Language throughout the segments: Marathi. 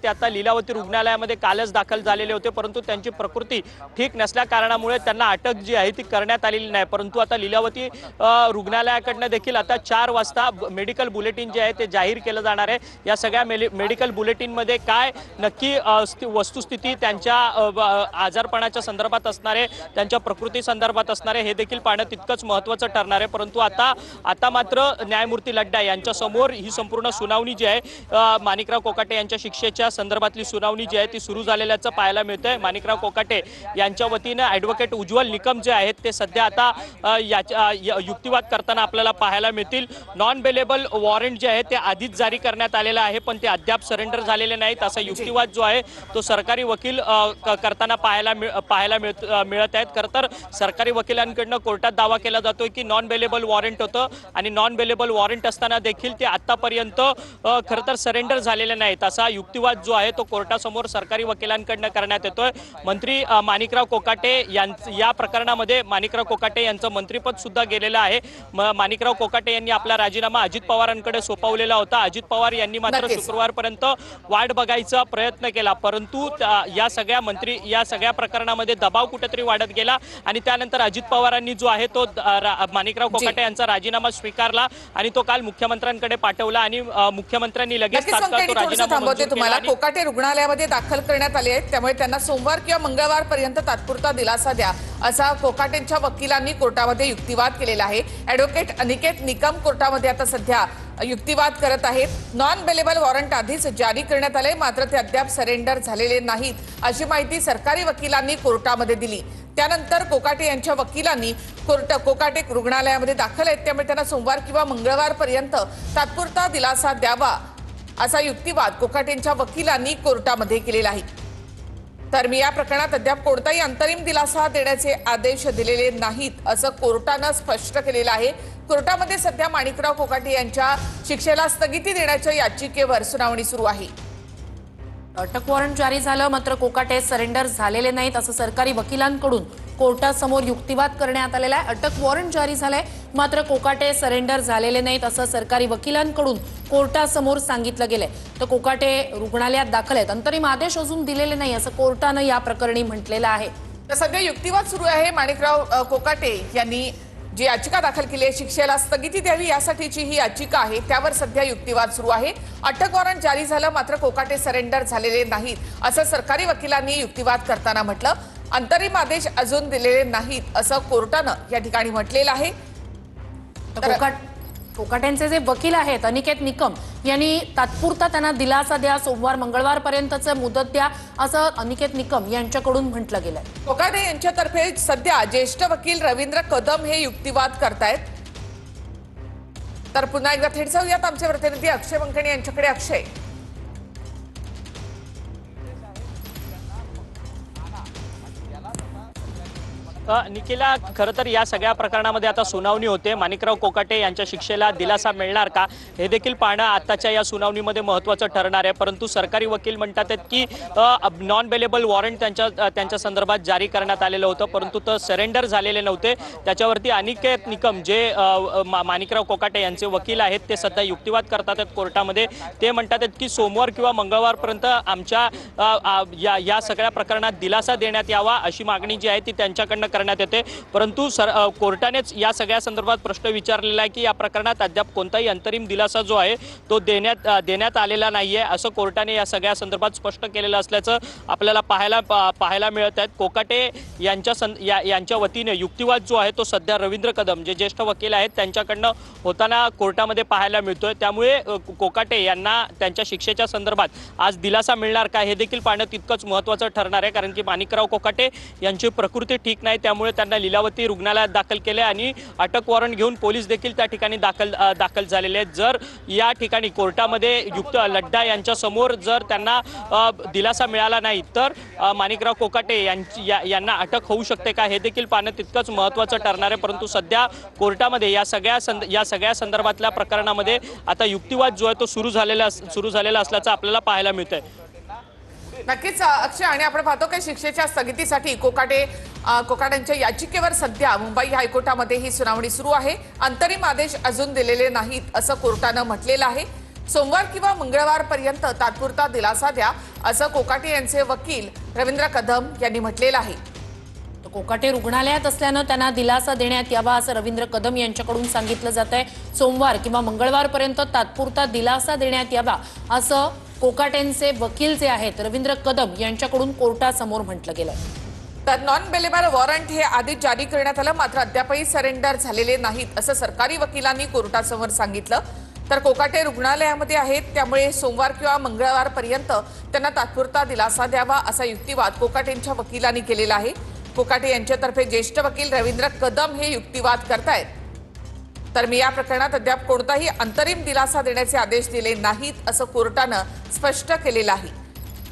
ते आता लीलावती रुग्णालयामध्ये कालच दाखल झालेले होते, परंतु त्यांची प्रकृती ठीक नसल्या कारणामुळे त्यांना अटक जी आहे ती करण्यात आलेली नाही। परंतु आता लीलावती रुग्णालयाकडनं देखील आता 4 वाजता मेडिकल बुलेटिन जे आहे ते जाहीर केलं जाणार आहे। या सगळ्या मेडिकल बुलेटिनमध्ये काय नक्की वस्तुस्थिती त्यांच्या आजारपणाच्या संदर्भात असणार आहे, त्यांच्या प्रकृती संदर्भात असणार आहे, हे देखील पाहणं तितकंच महत्त्वाचं ठरणार आहे। परंतु आता मात्र न्यायमूर्ती लड्डा यांच्या समोर ही संपूर्ण सुनावणी जी आहे माणिकराव कोकाटे यांच्या शिक्षेच्या संदर्भातली सुनावणी जी आहे ती सुरू झालेल्याचं पाहायला मिळतंय। माणिकराव कोकाटे यांच्या वतीने ॲडव्होकेट उज्ज्वल निकम जे आहेत ते सध्या आता युक्तिवाद करताना आपल्याला पाहायला मिळतील। नॉन बेलेबल वॉरंट जे आहे ते आधीच जारी करण्यात आलेलं आहे, पण ते अद्याप सरेंडर झालेले नाहीत असा युक्तिवाद जो आहे तो सरकारी वकील करताना पाहायला मिळत आहेत। खरं तर सरकारी वकिलांकडनं कोर्टात दावा केला जातोय की नॉन बेलेबल वॉरंट होतं आणि नॉन बेलेबल वॉरंट असताना देखील ते आतापर्यंत खरं तर सरेंडर झालेले नाहीत असा युक्तिवाद जो आहे तो कोर्टासमोर सरकारी वकिलांकडनं करण्यात येतोय। मंत्री माणिकराव कोकाटे या प्रकरणामध्ये माणिकराव कोकाटे यांचं मंत्रिपद सुद्धा गेलेलं आहे। माणिकराव कोकाटे यांनी आपला राजीनामा अजित पवारांकडे सोपवलेला होता। अजित पवार यांनी मात्र शुक्रवारपर्यंत वाट बघायचा प्रयत्न केला, परंतु या सगळ्या प्रकरणामध्ये दबाव कुठेतरी वाढत गेला आणि त्यानंतर अजित पवारांनी जो आहे तो माणिकराव कोकाटे यांचा राजीनामा स्वीकारला आणि तो काल मुख्यमंत्र्यांकडे पाठवला आणि मुख्यमंत्र्यांनी लगेच तात्काळ तो राजीनामा मंजूर केला। कोकाटे रुग्णालयामध्ये दाखल करण्यात आले आहेत, त्यामुळे त्यांना सोमवार किंवा मंगळवारपर्यंत तात्पुरता दिलासा द्या असा कोकाटेंच्या वकिलांनी कोर्टामध्ये युक्तिवाद केलेला आहे। ॲडव्होकेट अनिकेत निकम कोर्टामध्ये आता सध्या युक्तिवाद करत आहेत। नॉन बेलेबल वॉरंट आधीच जारी करण्यात आले, मात्र ते अद्याप सरेंडर झालेले नाहीत अशी माहिती सरकारी वकिलांनी कोर्टामध्ये दिली। त्यानंतर कोकाटे यांच्या वकिलांनी कोकाटे रुग्णालयामध्ये दाखल आहेत, त्यामुळे त्यांना सोमवार किंवा मंगळवारपर्यंत तात्पुरता दिलासा द्यावा असा युक्तिवाद कोकाटेंच्या वकिलांनी कोर्टामध्ये केलेला आहे। तर मी या प्रकरणात अद्याप कोणताही अंतरिम दिलासा देण्याचे आदेश दिलेले नाहीत असं कोर्टानं स्पष्ट केलेलं आहे। कोर्टामध्ये सध्या माणिकराव कोकाटे यांच्या शिक्षेला स्थगिती देण्याच्या याचिकेवर सुनावणी सुरू आहे। अटक वॉरंट जारी झालं, मात्र कोकाटे सरेंडर झालेले नाहीत असं सरकारी वकिलांकडून कोर्टासमोर युक्तिवाद करण्यात आलेला आहे। अटक वॉरंट जारी झालंय, मात्र कोकाटे सरेंडर झालेले नाहीत असं सरकारी वकिलांकडून कोर्टासमोर सांगितलं गेलंय। तर कोकाटे रुग्णालयात दाखल आहेत, अंतरिम आदेश अजून दिलेले नाही असं कोर्टानं या प्रकरणी म्हटलेलं आहे। तर सध्या युक्तिवाद सुरू आहे। माणिकराव कोकाटे यांनी जी याचिका दाखल केली आहे, शिक्षेला स्थगिती द्यावी यासाठीची ही याचिका आहे, त्यावर सध्या युक्तिवाद सुरू आहे। अटक वॉरंट जारी झालं, मात्र कोकाटे सरेंडर झालेले नाहीत असं सरकारी वकिलांनी युक्तिवाद करताना म्हटलं। अंतरिम आदेश अजून दिलेले नाहीत असं कोर्टानं या ठिकाणी म्हटलेलं आहे। कोकाटेंचे जे वकील आहेत अनिकेत निकम यांनी तात्पुरता त्यांना दिलासा द्या, सोमवार मंगळवारपर्यंतचं मुदत द्या असं अनिकेत निकम यांच्याकडून म्हटलं गेलंय। कोकाटे यांच्यातर्फे सध्या ज्येष्ठ वकील रवींद्र कदम हे युक्तिवाद करतायत। तर पुन्हा एकदा थेट जाऊयात आमचे प्रतिनिधी अक्षय वंकणी यांच्याकडे। अक्षय, निखिला, खरं तर या सगळ्या प्रकरणामध्ये आता सुनावणी होते। माणिकराव कोकाटे यांच्या शिक्षेला दिलासा मिळणार का हे देखील पाहणं आताच्या या सुनावणीमध्ये महत्त्वाचं ठरणार आहे। परंतु सरकारी वकील म्हणतात की नॉन बेलेबल वॉरंट त्यांच्या संदर्भात जारी करण्यात आलेलं होतं, परंतु ते सरेंडर झालेले नव्हते। त्याच्यावरती अनिकेत निकम जे माणिकराव कोकाटे यांचे वकील आहेत ते सध्या युक्तिवाद करतात कोर्टामध्ये। ते म्हणतात की सोमवार किंवा मंगळवारपर्यंत आमच्या या सगळ्या प्रकरणात दिलासा देण्यात यावा अशी मागणी जी आहे ती त्यांच्याकडनं करण्यात येते। परंतु कोर्टानेच या सगळ्या संदर्भात प्रश्न विचारलेला आहे की या प्रकरणात अद्याप कोणताही अंतरिम दिलासा जो आहे तो देण्यात आलेला नाहीये असं कोर्टाने या सगळ्या संदर्भात स्पष्ट केलेलं असल्याचं आपल्याला पाहायला मिळत आहे। कोकाटे यांच्या वतीने युक्तिवाद जो आहे तो सध्या रवींद्र कदम जे ज्येष्ठ वकील आहेत त्यांच्याकडनं होताना कोर्टामध्ये पाहायला मिळतोय। त्यामुळे कोकाटे यांना त्यांच्या शिक्षेच्या संदर्भात आज दिलासा मिळणार का हे देखील पाहणं तितकंच महत्त्वाचं ठरणार आहे, कारण की माणिकराव कोकाटे यांची प्रकृती ठीक नाही, त्यामुळे त्यांना लीलावती रुग्णालयात दाखल केले आणि अटक वॉरंट घेऊन पोलीस देखील त्या ठिकाणी दाखल झालेले आहेत। जर या ठिकाणी कोर्टामध्ये लड्डा यांच्या समोर जर त्यांना दिलासा मिळाला नाही तर माणिकराव कोकाटे यांना अटक होऊ शकते का हे देखील पाहणं तितकंच महत्त्वाचं ठरणार आहे। परंतु सध्या कोर्टामध्ये या सगळ्या संदर्भातल्या प्रकरणामध्ये आता युक्तिवाद जो आहे तो सुरू झालेला असल्याचं आपल्याला पाहायला मिळतंय। नक्कीच अक्षय, आणि आपण पाहतो की शिक्षेच्या स्थगितीसाठी कोकाटेंच्या याचिकेवर सध्या मुंबई हायकोर्टामध्ये ही सुनावणी सुरू आहे। अंतरिम आदेश अजून दिलेले नाहीत असं कोर्टानं म्हटलेलं आहे। सोमवार किंवा मंगळवारपर्यंत तात्पुरता दिलासा द्या, असं कोकाटे यांचे वकील रवींद्र कदम यांनी म्हटलेलं आहे. तर कोकाटे रुग्णालयात असल्यानं त्यांना दिलासा देण्यात यावा असं रवींद्र कदम यांच्याकडून सांगितलं जात आहे. सोमवार किंवा मंगळवारपर्यंत तात्पुरता दिलासा देण्यात यावा असं कोकाटेंचे वकील जे आहेत रवींद्र कदम यांच्याकडून कोर्टासमोर म्हटलं गेलं. तर नॉन बेलेबल वॉरंट हे आधीच जारी करण्यात आलं, मात्र अद्यापही सरेंडर झालेले नाहीत असं सरकारी वकिलांनी कोर्टासमोर सांगितलं. तर कोकाटे रुग्णालयामध्ये आहेत, त्यामुळे सोमवार किंवा मंगळवारपर्यंत त्यांना तात्पुरता दिलासा द्यावा असा युक्तिवाद कोकाटेंच्या वकिलांनी केलेला आहे. कोकाटे यांच्यातर्फे ज्येष्ठ वकील रवींद्र कदम हे युक्तिवाद करतायत. तर मी या प्रकरणात अद्याप कोणताही अंतरिम दिलासा देण्याचे आदेश दिले नाहीत असं कोर्टानं स्पष्ट केलेलं आहे.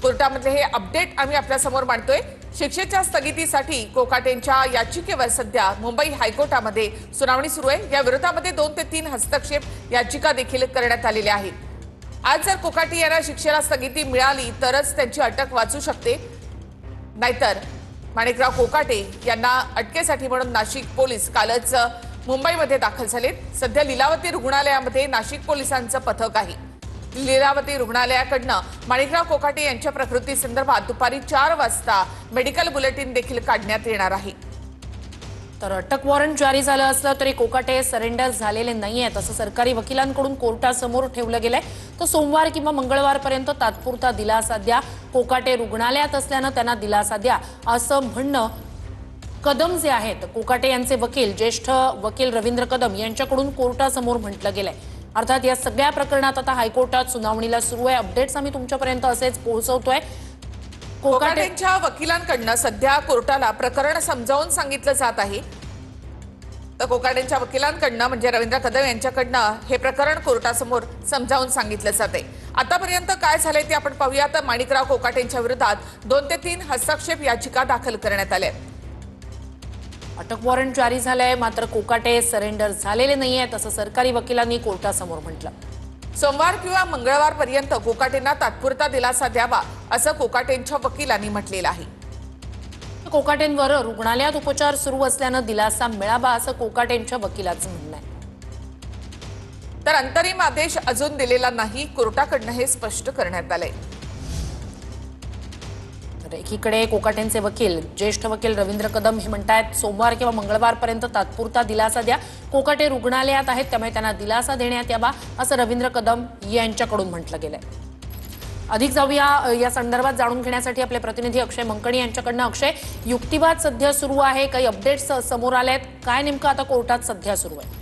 कोर्टामधले हे अपडेट आम्ही आपल्यासमोर मांडतोय. शिक्षेच्या स्थगितीसाठी कोकाटेंच्या याचिकेवर सध्या मुंबई हायकोर्टामध्ये सुनावणी सुरू आहे. या विरोधामध्ये 2 ते 3 हस्तक्षेप याचिका देखील करण्यात आलेल्या आहेत. आज जर कोकाटे यांना शिक्षेला स्थगिती मिळाली तरच त्यांची अटक वाचू शकते, नाहीतर माणिकराव कोकाटे यांना अटकेसाठी म्हणून नाशिक पोलीस कालच मुंबईमध्ये दाखल झालेत. सध्या लीलावती रुग्णालयामध्ये नाशिक पोलिसांचं पथक आहे. लीलावती रुग्णालयाकडनं माणिकराव कोकाटे यांच्या प्रकृती संदर्भात दुपारी 4 वाजता मेडिकल बुलेटिन देखील काढण्यात येणार आहे. तर अटक वॉरंट जारी झालं असलं तरी कोकाटे सरेंडर झालेले नाहीयेत असं सरकारी वकिलांकडून कोर्टासमोर ठेवलं गेलंय. तर सोमवार किंवा मंगळवारपर्यंत तात्पुरता दिलासा द्या, कोकाटे रुग्णालयात असल्यानं त्यांना दिलासा द्या असं म्हणणं कदम जे आहेत कोकाटे यांचे वकील ज्येष्ठ वकील रवींद्र कदम यांच्याकडून कोर्टासमोर म्हटलं गेलंय. अर्थात या सगळ्या प्रकरणात आता हायकोर्टात सुनावणीला सुरू आहे. अपडेट्स आम्ही तुमच्यापर्यंत असेच पोहोचवतोय. कोकाटेंच्या वकिलांकडनं सध्या कोर्टाला प्रकरण समजावून सांगितलं जात आहे. तर कोकाटेंच्या वकिलांकडनं म्हणजे रवींद्र कदम यांच्याकडनं हे प्रकरण कोर्टासमोर समजावून सांगितलं जाते. आतापर्यंत काय झालंय ते आपण पाहूया. तर माणिकराव कोकाटेंच्या विरोधात 2 ते 3 हस्तक्षेप याचिका दाखल करण्यात आल्या. अटक वॉरंट जारी झालंय, मात्र कोकाटे सरेंडर झालेले नाहीयेत असं सरकारी वकिलांनी कोर्टासमोर म्हटलं. सोमवार किंवा मंगळवारपर्यंत कोकाटेंना तात्पुरता दिलासा द्यावा असं कोकाटेंच्या वकिलांनी म्हटलेलं आहे. कोकाटेंवर रुग्णालयात उपचार सुरू असल्यानं दिलासा मिळावा असं कोकाटेंच्या वकिलाचं म्हणणं आहे. तर अंतरिम आदेश अजून दिलेला नाही, कोर्टाकडनं हे स्पष्ट करण्यात आलंय. एकीकडे कोकाटेंचे वकील ज्येष्ठ वकील रवींद्र कदम हे म्हणतायत सोमवार किंवा मंगळवारपर्यंत तात्पुरता दिलासा द्या, कोकाटे रुग्णालयात आहेत त्यामुळे त्यांना दिलासा देण्यात यावा असं रवींद्र कदम यांच्याकडून म्हटलं गेलंय. अधिक जाऊया या संदर्भात जाणून घेण्यासाठी आपले प्रतिनिधी अक्षय मंकणी यांच्याकडनं. अक्षय, युक्तिवाद सध्या सुरू आहे, काही अपडेट्स समोर आले आहेत, काय नेमकं आता कोर्टात सध्या सुरू आहे?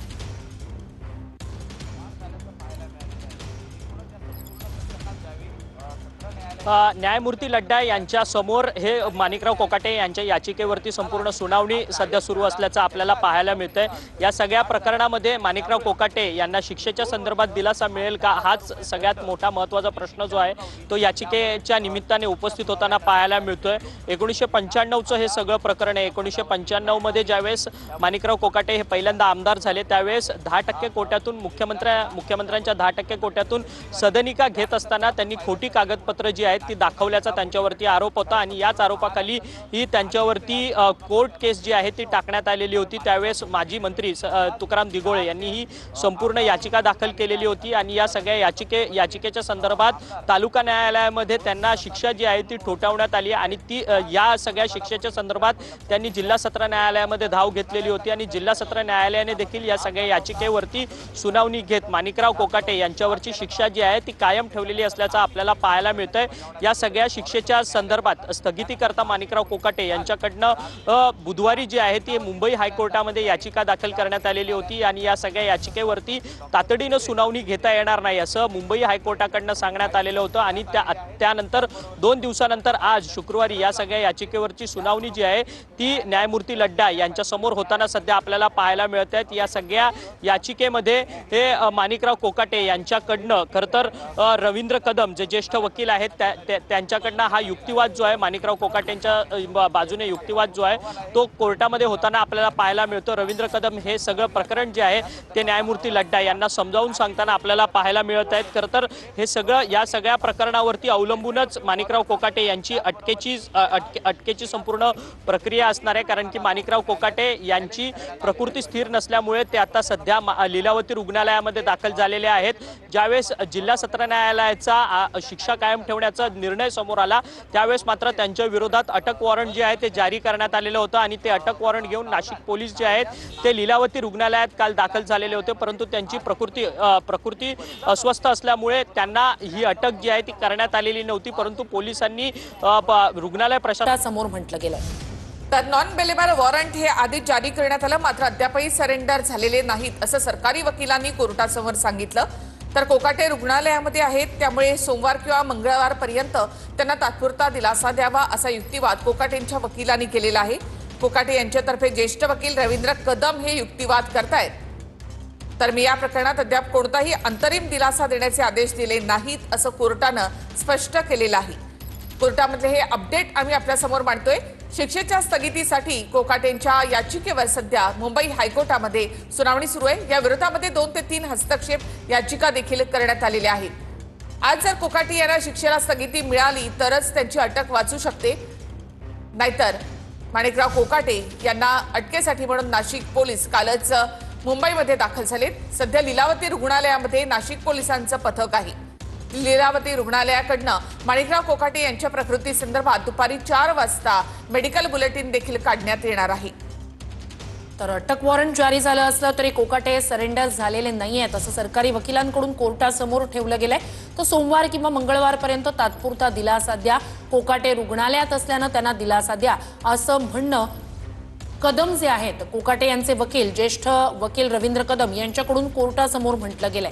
न्यायमूर्ती लड्डा यांच्या समोर हे माणिकराव कोकाटे यांच्या याचिकेवरती संपूर्ण सुनावणी सध्या सुरू असल्याचं आपल्याला पाहायला मिळतंय. या सगळ्या प्रकरणामध्ये माणिकराव कोकाटे यांना शिक्षेच्या संदर्भात दिलासा मिळेल का, हाच सगळ्यात मोठा महत्त्वाचा प्रश्न जो आहे तो याचिकेच्या निमित्ताने उपस्थित होताना पाहायला मिळतोय. 1995चं हे सगळं प्रकरण आहे. 1995 ज्यावेळेस माणिकराव कोकाटे हे पहिल्यांदा आमदार झाले त्यावेळेस 10% कोट्यातून मुख्यमंत्र्यांच्या 10% कोट्यातून सदनिका घेत असताना त्यांनी खोटी कागदपत्र जी आहेत ती दाखवल्याचा त्यांच्यावरती आरोप होता आणि याच आरोपाखाली ही त्यांच्यावरती कोर्ट केस जी आहे ती टाकण्यात आलेली होती. त्यावेळेस माजी मंत्री तुकाराम दिघोळे यांनी ही संपूर्ण याचिका दाखल केलेली होती आणि या सगळ्या याचिकेच्या संदर्भात तालुका न्यायालयामध्ये त्यांना शिक्षा जी आहे ती ठोठावण्यात आली आणि ती या सगळ्या शिक्षेच्या संदर्भात त्यांनी जिल्हा सत्र न्यायालयामध्ये धाव घेतलेली होती आणि जिल्हा सत्र न्यायालयाने देखील या सगळ्या याचिकेवरती सुनावणी घेत माणिकराव कोकाटे यांच्यावरची शिक्षा जी आहे ती कायम ठेवलेली असल्याचं आपल्याला पाहायला मिळतंय. या सगळ्या शिक्षेच्या संदर्भात स्थगिती करता माणिकराव कोकाटे यांच्याकडनं बुधवारी जी आहे ती मुंबई हायकोर्टामध्ये याचिका दाखल करण्यात आलेली होती आणि या सगळ्या याचिकेवरती तातडीनं सुनावणी घेता येणार नाही असं मुंबई हायकोर्टाकडनं सांगण्यात आलेलं होतं आणि त्यानंतर 2 दिवसानंतर आज शुक्रवारी या सगळ्या याचिकेवरची सुनावणी जी आहे ती न्यायमूर्ती लड्डा यांच्या समोर होताना सध्या आपल्याला पाहायला मिळत आहेत. या सगळ्या याचिकेमध्ये हे माणिकराव कोकाटे यांच्याकडनं खरं तर रवींद्र कदम जे ज्येष्ठ वकील आहेत त्यांच्याकडनं हा युक्तिवाद जो आहे माणिकराव कोकाटेंच्या बाजूने युक्तिवाद जो आहे तो कोर्टामध्ये होताना आपल्याला पाहायला मिळतो। रवींद्र कदम हे सगळं प्रकरण जे आहे ते न्यायमूर्ती लड्डा यांना समजावून सांगताना आपल्याला पाहायला मिळत आहेत। खरं तर हे सगळं या सगळ्या प्रकरणावरती अवलंबूनच माणिकराव कोकाटे यांची अटकेची संपूर्ण प्रक्रिया असणार आहे, कारण की माणिकराव कोकाटे यांची प्रकृती स्थिर नसल्यामुळे ते आता सध्या लीलावती रुग्णालयामध्ये दाखल झालेले आहेत। ज्यावेळेस जिल्हा सत्र न्यायालयाचा शिक्षा कायम ठेवण्याचा निर्णय समोर आला त्यावेळेस मात्र त्यांच्या विरोधात अटक वॉरंट जे आहे ते जारी करण्यात आलेलं होतं आणि ते अटक वॉरंट घेऊन नाशिक पोलीस जे आहेत ते लीलावती रुग्णालयात काल दाखल झालेले होते, परंतु त्यांची प्रकृती अस्वस्थ असल्यामुळे त्यांना ही अटक जी आहे ती करण्यात आलेली नव्हती, परंतु पोलिसांनी रुग्णालय समोर म्हटलं गेलं। तर नॉन बेलेबल वॉरंट हे आधीच जारी करण्यात आलं, मात्र अद्यापही सरेंडर झालेले नाहीत असं सरकारी वकिलांनी कोर्टासमोर सांगितलं। तर कोकाटे रुग्णालयामध्ये आहेत, त्यामुळे सोमवार किंवा मंगळवारपर्यंत त्यांना तात्पुरता दिलासा द्यावा असा युक्तिवाद कोकाटेंच्या वकिलांनी केलेला आहे। कोकाटे यांच्यातर्फे ज्येष्ठ वकील रवींद्र कदम हे युक्तिवाद करतायत। तर मी या प्रकरणात अद्याप कोणताही अंतरिम दिलासा देण्याचे आदेश दिले नाहीत असं कोर्टानं स्पष्ट केलेलं आहे। कोर्टामधले हे अपडेट आम्ही आपल्यासमोर मांडतोय। शिक्षेच्या स्थगितीसाठी कोकाटेंच्या याचिकेवर सध्या मुंबई हायकोर्टामध्ये सुनावणी सुरू आहे। या विरोधामध्ये 2 ते 3 हस्तक्षेप याचिका देखील करण्यात आलेल्या आहेत। आज जर कोकाटे यांना शिक्षेला स्थगिती मिळाली तरच त्यांची अटक वाचू शकते, नाहीतर माणिकराव कोकाटे यांना अटकेसाठी म्हणून नाशिक पोलीस कालच मुंबईमध्ये दाखल झालेत। सध्या लीलावती रुग्णालयामध्ये नाशिक पोलिसांचं पथक आहे। लीलावती रुग्णालयाकडनं माणिकराव कोकाटे यांच्या प्रकृती संदर्भात दुपारी 4 वाजता मेडिकल बुलेटिन देखील काढण्यात येणार आहे। तर अटक वॉरंट जारी झालं असलं तरी कोकाटे सरेंडर झालेले नाहीयेत असं सरकारी वकिलांकडून कोर्टासमोर ठेवलं गेलंय। तर सोमवार किंवा मंगळवारपर्यंत तात्पुरता दिलासा द्या, कोकाटे रुग्णालयात असल्यानं त्यांना दिलासा द्या असं म्हणणं कदम जे आहेत कोकाटे यांचे वकील ज्येष्ठ वकील रवींद्र कदम यांच्याकडून कोर्टासमोर म्हटलं गेलंय।